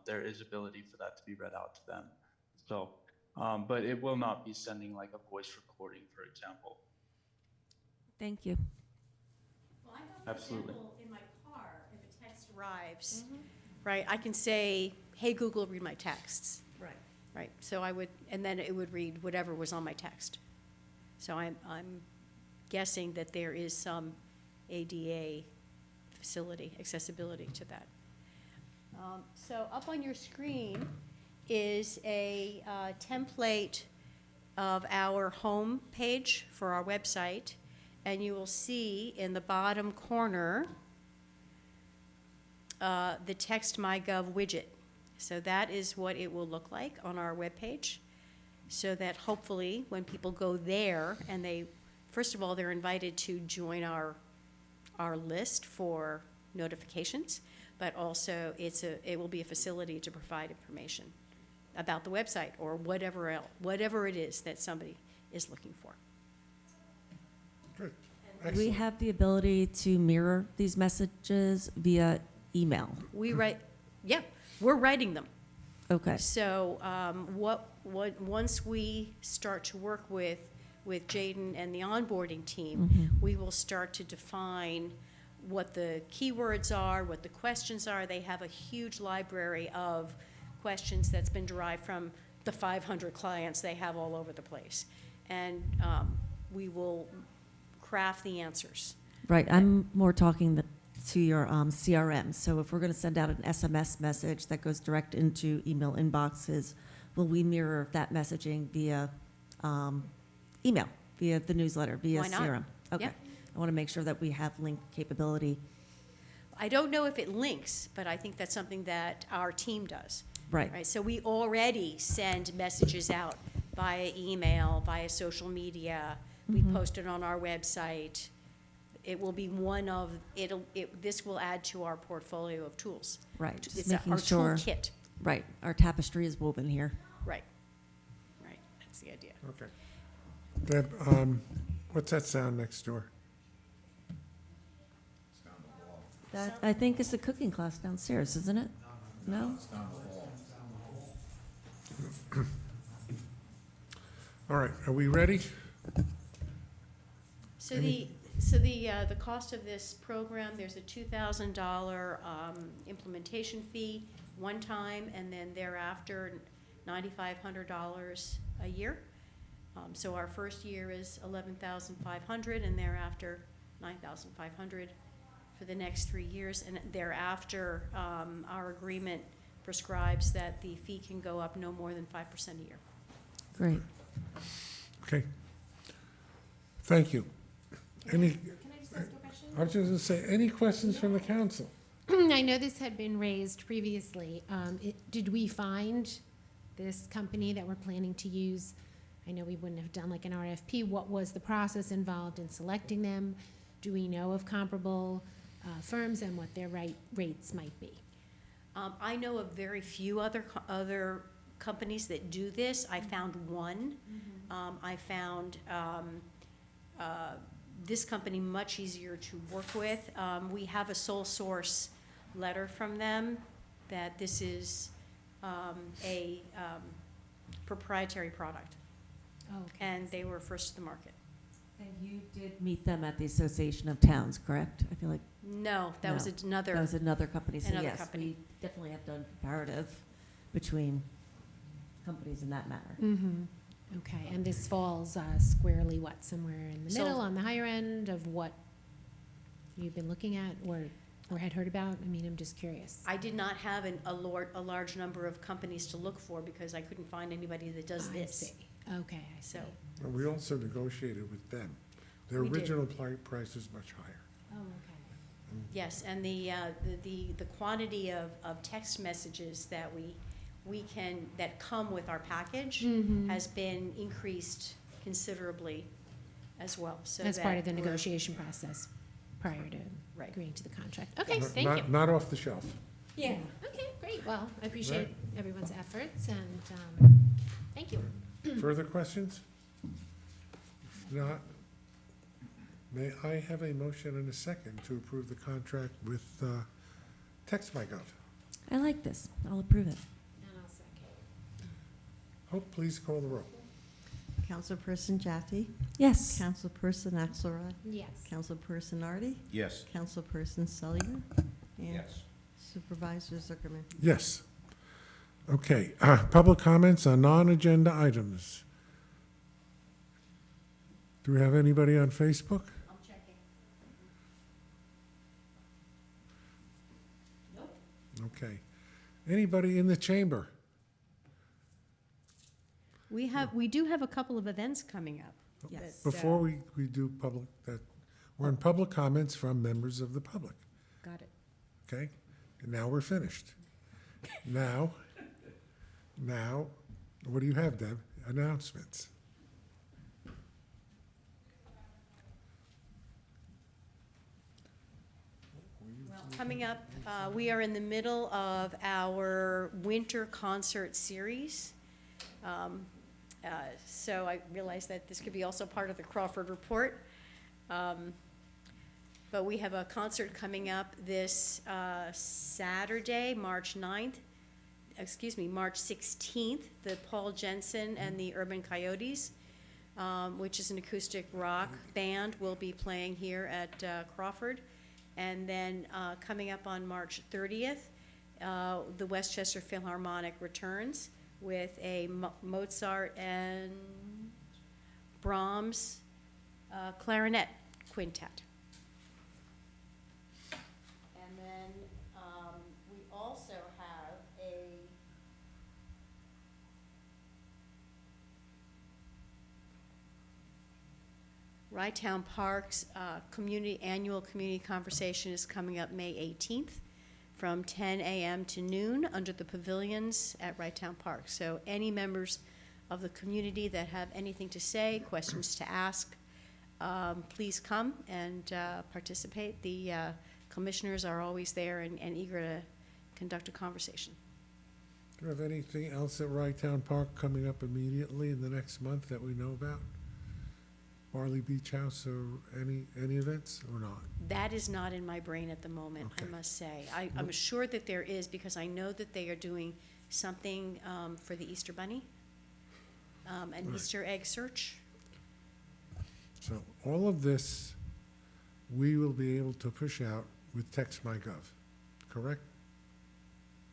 there is ability for that to be read out to them. So, but it will not be sending like a voice recording, for example. Thank you. Well, I know, for Absolutely. example, in my car, if a text arrives, right, I can say, hey, Google, read my texts. Right. Right, so I would, and then it would read whatever was on my text. So I'm guessing that there is some ADA facility, accessibility to that. So up on your screen is a template of our home page for our website, and you will see in the bottom corner the TextMyGov widget. So that is what it will look like on our webpage, so that hopefully when people go there and they, first of all, they're invited to join our list for notifications, but also it will be a facility to provide information about the website or whatever it is that somebody is looking for. Good. Do we Excellent. have the ability to mirror these messages via email? We write, yeah, we're writing them. Okay. So once we start to work with Jaden and the onboarding team, we will start to define what the keywords are, what the questions are. They have a huge library of questions that's been derived from the 500 clients they have all over the place. And we will craft the answers. Right, I'm more talking to your CRM. So if we're going to send out an SMS message that goes direct into email inboxes, will we mirror that messaging via email, via the newsletter, via Why not? CRM? Okay. Yeah. I want to make sure that we have link capability. I don't know if it links, but I think that's something that our team does. Right. Right, so we already send messages out via email, via social media. We post it on our website. It will be this will add to our portfolio of tools. Right, just It's making our sure. toolkit. Right, our tapestry is woven here. Right, right, that's the idea. Okay. Deb, What's that sound next door? That, I think, is the cooking class downstairs, isn't it? No? All right, are we ready? So Any- the cost of this program, there's a $2,000 implementation fee one time, and then thereafter, $9,500 a year. So our first year is $11,500, and thereafter, $9,500 for the next 3 years. And thereafter, our agreement prescribes that the fee can go up no more than 5% a year. Great. Okay. Thank you. Any, Can I just ask a question? I was just gonna say, any questions from the council? I know this had been raised previously. Did we find this company that we're planning to use? I know we wouldn't have done like an RFP. What was the process involved in selecting them? Do we know of comparable firms and what their rates might be? I know of very few other companies that do this. I found one. I found this company much easier to work with. We have a sole source letter from them that this is a proprietary product, Oh, okay. and they were first to the market. And you did meet them at the Association of Towns, correct? I feel like No, that was No, another. that was another company, so Another yes, company. we definitely have done comparative between companies in that matter. Mm-hmm. Okay, and this falls squarely, what, somewhere in the So- middle, on the higher end of what you've been looking at or had heard about? I mean, I'm just curious. I did not have a large number of companies to look for because I couldn't find anybody that does I this. see. Okay, I see. So, Well, we also negotiated with them. Their We did. original price was much higher. Oh, okay. yes, and the quantity of text messages that that come with our package Mhm. has been increased considerably as well, so As part of the we're- negotiation process prior to Right. agreeing to the contract. Okay, Not- thank not- you. Not off the shelf. Yeah, okay, great. Well, I appreciate everyone's efforts and, thank you. Further questions? If not, may I have a motion and a second to approve the contract with Text by Gov? I like this. I'll approve it. And I'll second. Hope, please call the roll. Councilperson Jaffe, Yes. Councilperson Axelrod, Yes. Councilperson Nardi, Yes. Councilperson Selyer, and Yes. Supervisor Zuckerman. Yes. Okay, public comments on non-agenda items. Do we have anybody on Facebook? I'm checking. Nope. Okay. Anybody in the chamber? We do have a couple of events coming up. Yes. Before we do public, we're in public comments from members of the public, Got it. okay? And now we're finished. Now, what do you have, Deb? Announcements. Well, coming up, we are in the middle of our winter concert series. So I realize that this could be also part of the Crawford Report. But we have a concert coming up this Saturday, March 16th, the Paul Jensen and the Urban Coyotes, which is an acoustic rock band, will be playing here at Crawford. And then coming up on March 30th, the Westchester Philharmonic returns with a Mozart and Brahms clarinet quintet. And then we also have a Rye Town Park's annual community conversation is coming up May 18th from 10 a.m. to noon under the pavilions at Rye Town Park. So any members of the community that have anything to say, questions to ask, please come and participate. The commissioners are always there and eager to conduct a conversation. Do you have anything else at Rye Town Park coming up immediately in the next month that we know about? Barley Beach House or any events or not? That is not in my brain at the moment, I Okay. must say. I'm sure that there is, because I know that they are doing something for the Easter Bunny, an Right. Easter egg search. So all of this, we will be able to push out with TextMyGov, correct?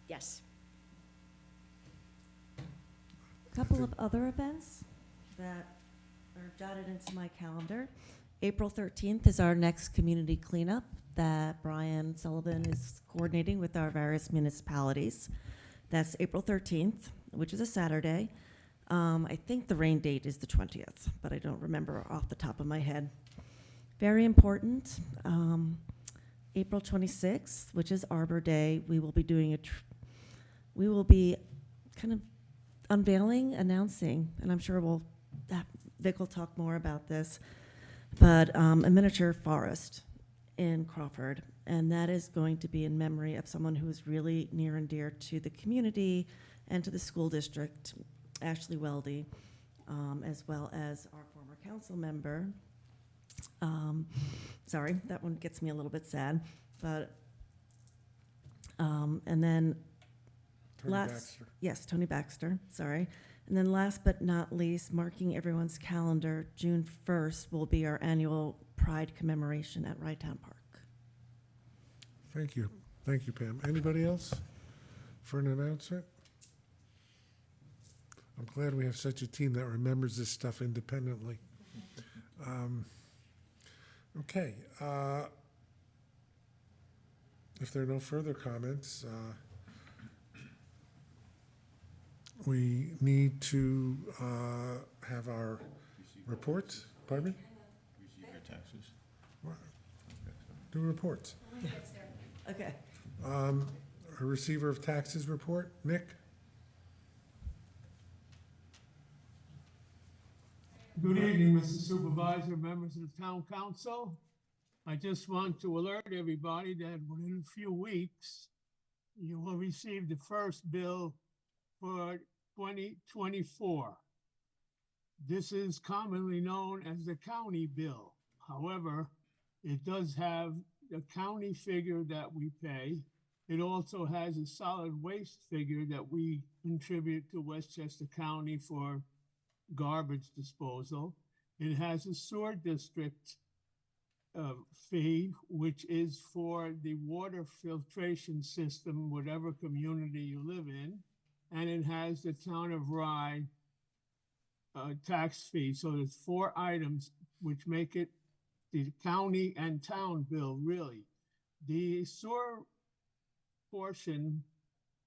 Yes. Couple of other events that are jotted into my calendar. April 13th is our next community cleanup that Brian Sullivan is coordinating with our various municipalities. That's April 13th, which is a Saturday. I think the rain date is the 20th, but I don't remember off the top of my head. Very important, April 26th, which is Arbor Day, we will be doing we will be kind of unveiling, announcing, and I'm sure Vic will talk more about this, but a miniature forest in Crawford, and that is going to be in memory of someone who is really near and dear to the community and to the school district, Ashley Weldy, as well as our former council member. Sorry, that one gets me a little bit sad, but, and then Tony Baxter. Yes, Tony Baxter, sorry. And then last but not least, marking everyone's calendar, June 1st will be our annual Pride commemoration at Rye Town Park. Thank you. Thank you, Pam. Anybody else for an announcement? I'm glad we have such a team that remembers this stuff independently. Okay. If there are no further comments, we need to have our reports. Pardon me? Receive your taxes. Do reports. Okay. A receiver of taxes report. Nick? Good evening, Mr. Supervisor, members of the Town Council. I just want to alert everybody that within a few weeks, you will receive the first bill for 2024. This is commonly known as the county bill. However, it does have the county figure that we pay. It also has a solid waste figure that we contribute to Westchester County for garbage disposal. It has a sewer district fee, which is for the water filtration system, whatever community you live in. And it has the Town of Rye tax fee. So there's 4 items which make it the county and town bill, really. The sewer portion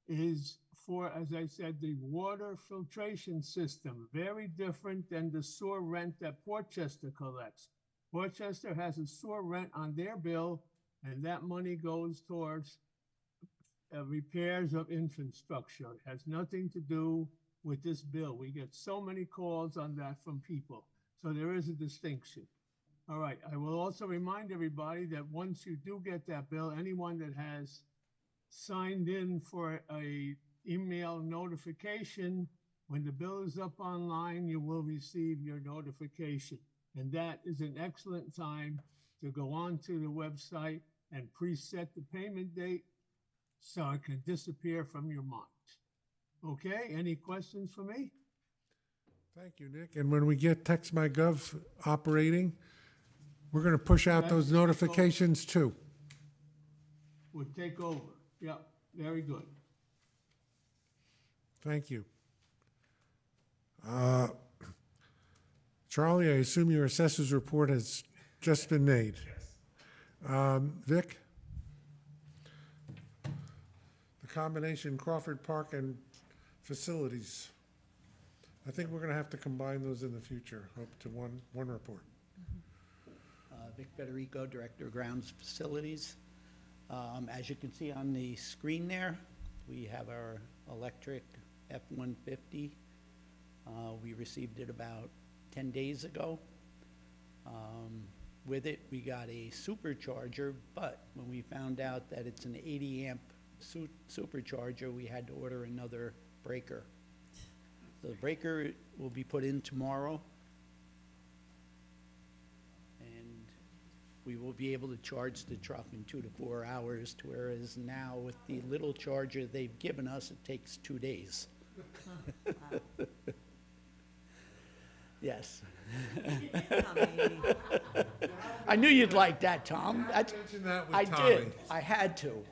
is for, as I said, the water filtration system, very different than the sewer rent that Portchester collects. Portchester has a sewer rent on their bill, and that money goes towards repairs of infrastructure. It has nothing to do with this bill. We get so many calls on that from people. So there is a distinction. All right, I will also remind everybody that once you do get that bill, anyone that has signed in for a email notification, when the bill is up online, you will receive your notification. And that is an excellent time to go onto the website and preset the payment date so it can disappear from your mind. Okay, any questions for me? Thank you, Nick. And when we get TextMyGov operating, we're going to push out those notifications too. Would take over. Yeah, very good. Thank you. Charlie, I assume your assessor's report has just been made. Vic? The combination Crawford Park and facilities. I think we're going to have to combine those in the future, hope to one report. Vic Federico, Director of Grounds Facilities. As you can see on the screen there, we have our electric F-150. We received it about 10 days ago. With it, we got a supercharger, but when we found out that it's an 80 amp supercharger, we had to order another breaker. The breaker will be put in tomorrow. we will be able to charge the truck in 2 to 4 hours, to whereas now with the little charger they've given us, it takes 2 days. Yes. I knew you'd like that, Tom. That's, Mention that with I Tommy. did. I had to.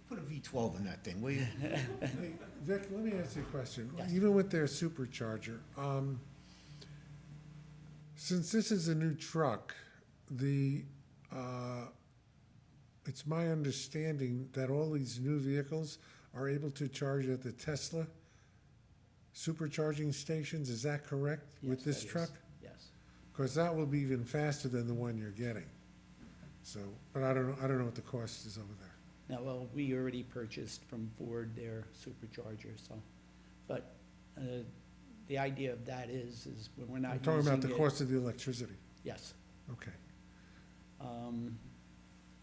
Put a V12 in that thing, will you? Hey, Vic, let me ask you a question. Yes. Even with their supercharger, since this is a new truck, it's my understanding that all these new vehicles are able to charge at the Tesla supercharging stations. Is that correct with Yes, this that is. truck? Yes. Because that will be even faster than the one you're getting. So, but I don't know what the cost is over there. Now, well, we already purchased from Ford their supercharger, so, but the idea of that is when we're not I'm using talking about the it- cost of the electricity. Yes. Okay.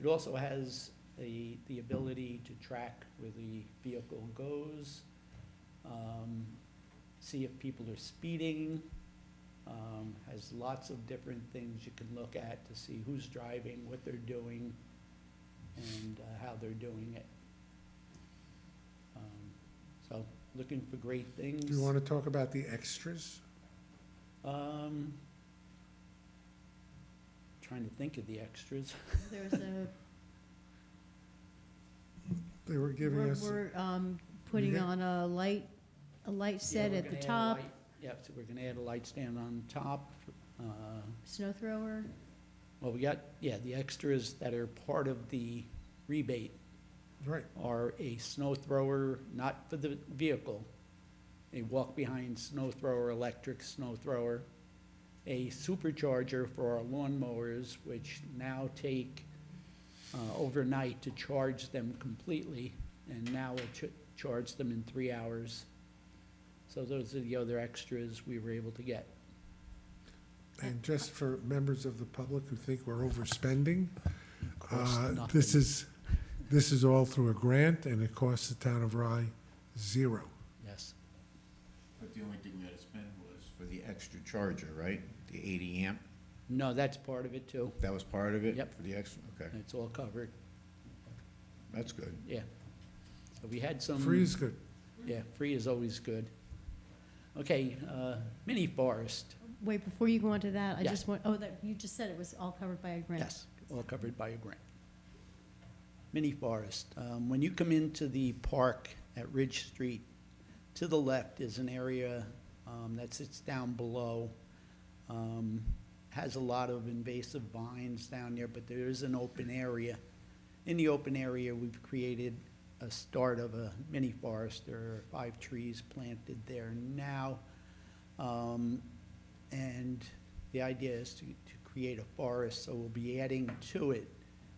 It also has the ability to track where the vehicle goes, see if people are speeding, has lots of different things you can look at to see who's driving, what they're doing, and how they're doing it. So, looking for great things. Do you want to talk about the extras? Trying to think of the extras. There's a, They were giving us, we're putting Yeah. on a light Yeah, set we're at the gonna add a top, light- Yep, so we're gonna add a light stand on top. snow thrower. Well, we got, yeah, the extras that are part of the rebate right, are a snow thrower, not for the vehicle, a walk-behind snow thrower, electric snow thrower, a supercharger for our lawn mowers, which now take overnight to charge them completely, and now we'll charge them in 3 hours. So those are the other extras we were able to get. and just for members of the public who think we're overspending, Costs this nothing. is all through a grant, and it costs the town of Rye $0. Yes, But the only thing we had to spend was for the extra charger, right? The 80 amp, no, that's part of it too. that was part of it? Yep. For the extra, okay, It's all covered, that's good. yeah. So we had some. Free is good. Yeah, free is always good. Okay, mini forest, Wait, before you go on to that, I Yeah. just want, oh, that, you just said it was all covered by a grant. yes, all covered by a grant. Mini forest, when you come into the park at Ridge Street, to the left is an area that sits down below. Has a lot of invasive vines down there, but there is an open area. In the open area, we've created a start of a mini forest. There are 5 trees planted there now. And the idea is to create a forest, so we'll be adding to it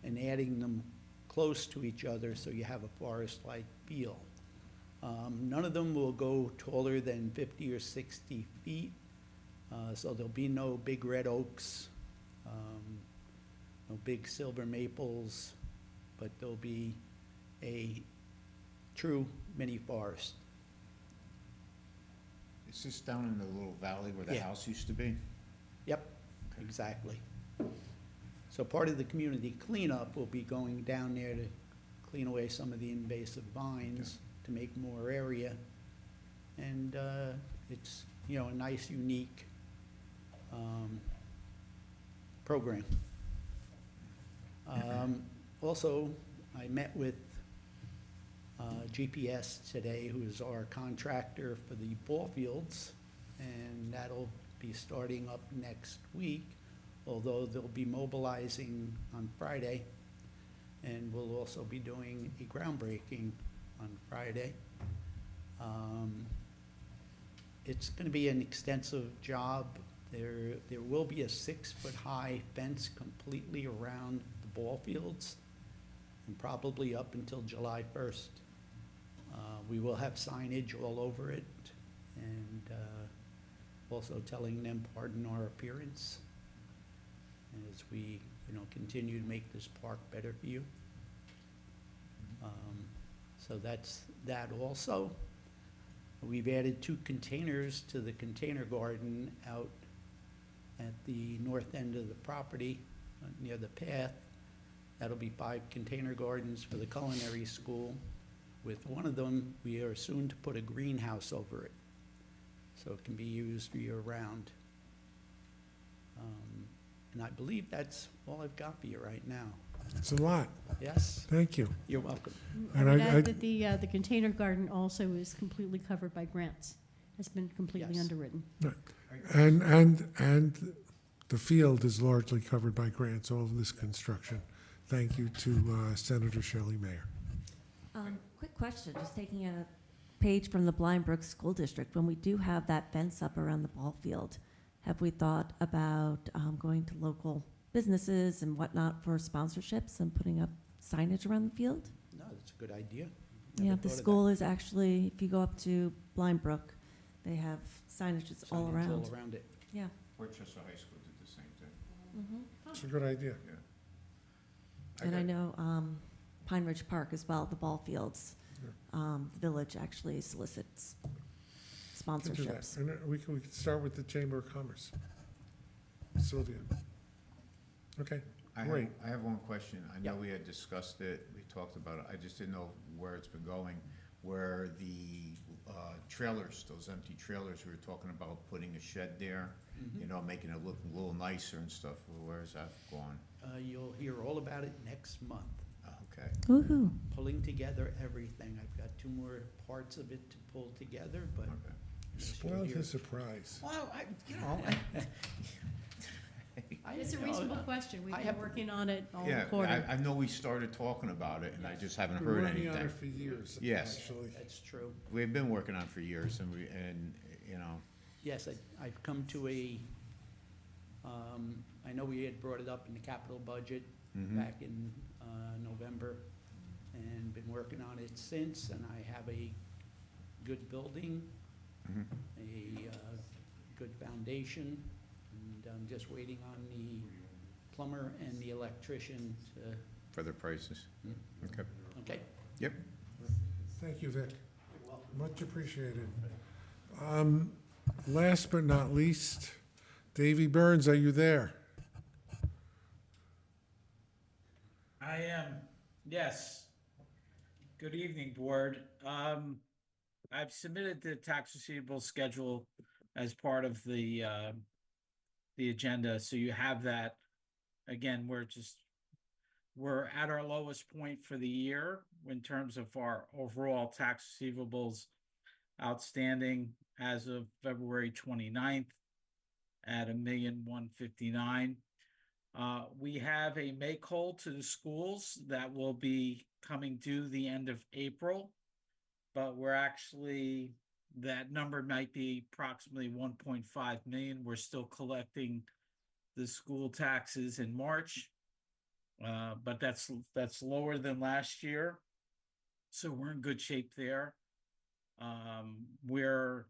and adding them close to each other so you have a forest-like feel. None of them will go taller than 50 or 60 feet, so there'll be no big red oaks, no big silver maples, but there'll be a true mini forest. Is this down in the little valley where the Yeah. house used to be? Yep, exactly. So part of the community cleanup will be going down there to clean away some of the invasive vines to make more area. And it's, you know, a nice, unique program. Also, I met with GPS today, who is our contractor for the ball fields, and that'll be starting up next week, although they'll be mobilizing on Friday, and we'll also be doing a groundbreaking on Friday. It's gonna be an extensive job. There will be a 6-foot-high fence completely around the ball fields, and probably up until July 1st. We will have signage all over it, and also telling them, pardon our appearance, as we, you know, continue to make this park better for you. So that's that also. We've added 2 containers to the container garden out at the north end of the property, near the path. That'll be 5 container gardens for the culinary school. With one of them, we are soon to put a greenhouse over it, so it can be used year-round. And I believe that's all I've got for you right now. It's a lot. Yes, Thank you. you're welcome. I And would I- add that the container garden also is completely covered by grants. Has been completely Yes. underwritten. And the field is largely covered by grants, all of this construction. Thank you to Senator Shelley Mayer. Quick question, just taking a page from the Blind Brook School District. When we do have that fence up around the ball field, have we thought about going to local businesses and whatnot for sponsorships and putting up signage around the field? No, that's a good idea. Yeah, Never the thought of school is actually, if you go up to Blind Brook, they have signage that's that. all Signage around. all around it. Yeah. Portchester High School did the same thing. Mm-hmm. It's a good idea. And I know Pine Ridge Park as well, the ball fields. The village actually solicits Can do that. sponsorships. And we can start with the Chamber of Commerce. Sylvia. Okay, great. I have one question. I know Yeah. we had discussed it, we talked about it, I just didn't know where it's been going. Where the trailers, those empty trailers, we were talking about putting a shed there, you know, making it look a little nicer and stuff. Well, where is that going? You'll hear all about it next month. Okay. Woohoo. Pulling together everything. I've got 2 more parts of it to pull together, but Okay. yes, you'll Spoiled hear- his surprise. Well, It's a you know, reasonable question. We've I been have- working on it all Yeah, quarter. I know we started talking about it, and I just haven't Been heard working on anything. it for years, Yes. actually. That's true. We've been working on it for years, and you know, Yes, I've come to I know we had brought it up in the capital budget Mhm. back in November, and been working on it since, and I have a good building, Mhm. a good foundation, and I'm just waiting on the plumber and the electrician to, for the prices. Okay. okay? Yep. Thank you, Vic. Much appreciated. Last but not least, Davy Burns, are you there? I am, yes. Good evening, Board. I've submitted the tax receivable schedule as part of the agenda, so you have that. Again, we're at our lowest point for the year in terms of our overall tax receivables outstanding as of February 29th at $1,159,000. We have a make whole to the schools that will be coming due the end of April, but that number might be approximately 1.5 million. We're still collecting the school taxes in March, but that's lower than last year, so we're in good shape there. We're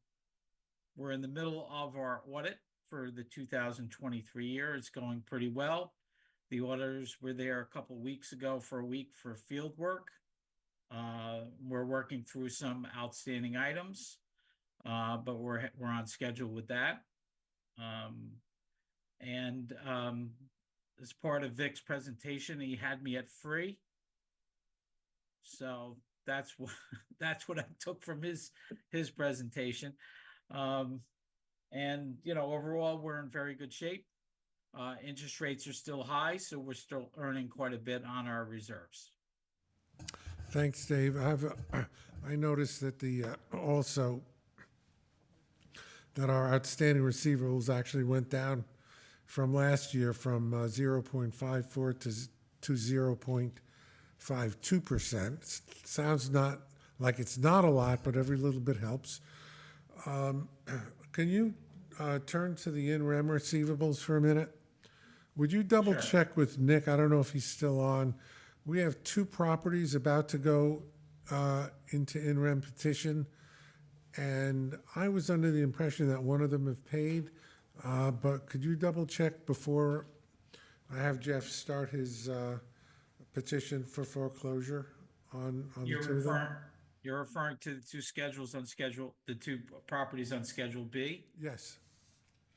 in the middle of our audit for the 2023 year. It's going pretty well. The auditors were there a couple weeks ago for a week for field work. We're working through some outstanding items, but we're on schedule with that. As part of Vic's presentation, he had me at free. So that's what I took from his presentation. Overall, we're in very good shape. Interest rates are still high, so we're still earning quite a bit on our reserves. Thanks, Dave. I noticed that also that our outstanding receivables actually went down from last year from 0.54 to 0.52%. Sounds not like it's not a lot, but every little bit helps. Can you turn to the in-rem receivables for a minute? Would you double check with Nick? I don't know if he's still on. We have 2 properties about to go into in-rem petition, and I was under the impression that one of them have paid, but could you double check before I have Jeff start his petition for foreclosure on the 2 of them? You're referring to the 2 schedules on the 2 properties on Schedule B? Yes.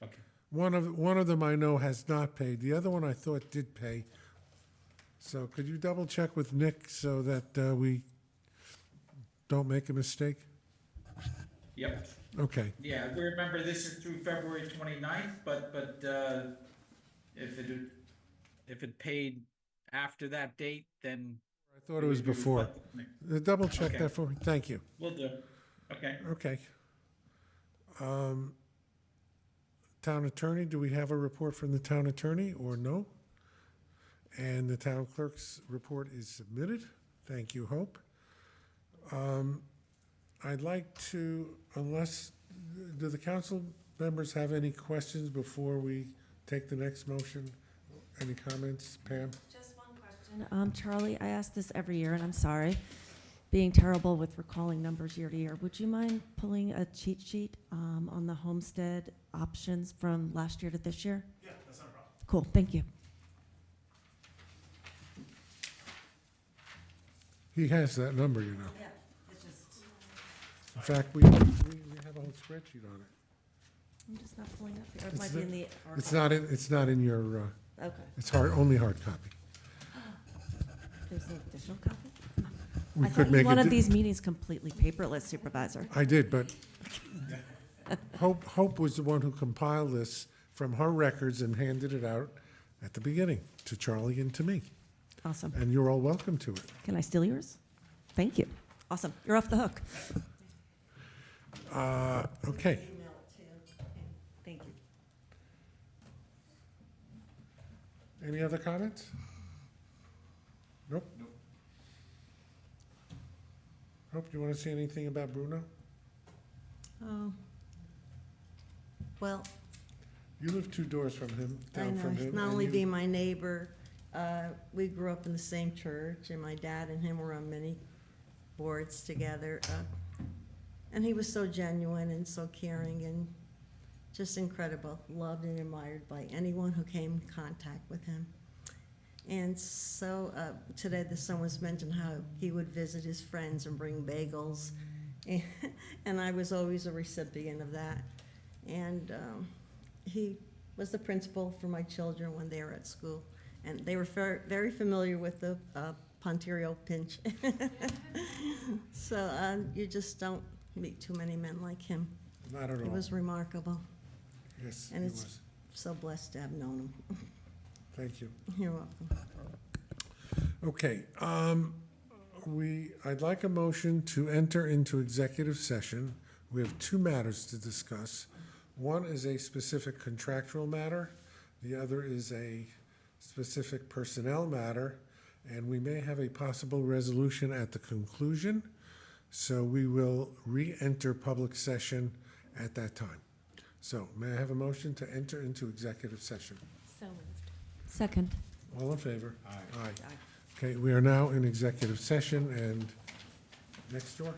Okay. One of them I know has not paid. The other one I thought did pay. So could you double check with Nick so that we don't make a mistake? Yep. Okay. Yeah, remember, this is through February 29th, but if it paid after that date, then. I thought it was before. Double check Okay. that for me. Thank you. Will do. Okay. Okay. Town attorney, do we have a report from the town attorney or no? And the town clerk's report is submitted. Thank you, Hope. I'd like to, do the council members have any questions before we take the next motion? Any comments, Pam? Just one question. Charlie, I ask this every year, and I'm sorry, being terrible with recalling numbers year to year. Would you mind pulling a cheat sheet on the homestead options from last year to this year? Yeah, that's not a problem. Cool, thank you. He has that number, you know. Yeah, it's just, In fact, we have a whole spreadsheet on it. I'm just not pulling up here. It It's might be in the It's not in your, Okay. it's only hard copy. There's an additional copy? We I could thought you make wanted it, these meetings completely paperless, Supervisor. I did, but Hope was the one who compiled this from her records and handed it out at the beginning to Charlie and to me. Awesome. And you're all welcome to it. Can I steal yours? Thank you. Awesome. You're off the hook. Okay. Thank you. Any other comments? Nope. Hope, do you want to say anything about Bruno? Oh. Well, You live 2 doors from him, I down know, from he's him. not and only you- being my neighbor, we grew up in the same church, and my dad and him were on many boards together. And he was so genuine and so caring and just incredible, loved and admired by anyone who came in contact with him. And so today the son was mentioning how he would visit his friends and bring bagels. And I was always a recipient of that. And he was the principal for my children when they were at school. And they were very familiar with the Ponterio pinch. So you just don't meet too many men like him. Not at He all. was remarkable. Yes, he and it's- was. So blessed to have known him. Thank you. You're welcome. Okay, I'd like a motion to enter into executive session. We have 2 matters to discuss. One is a specific contractual matter. The other is a specific personnel matter. And we may have a possible resolution at the conclusion. So we will re-enter public session at that time. So may I have a motion to enter into executive session? So moved. Second. All in favor? Aye. Aye. Okay, we are now in executive session, and next door.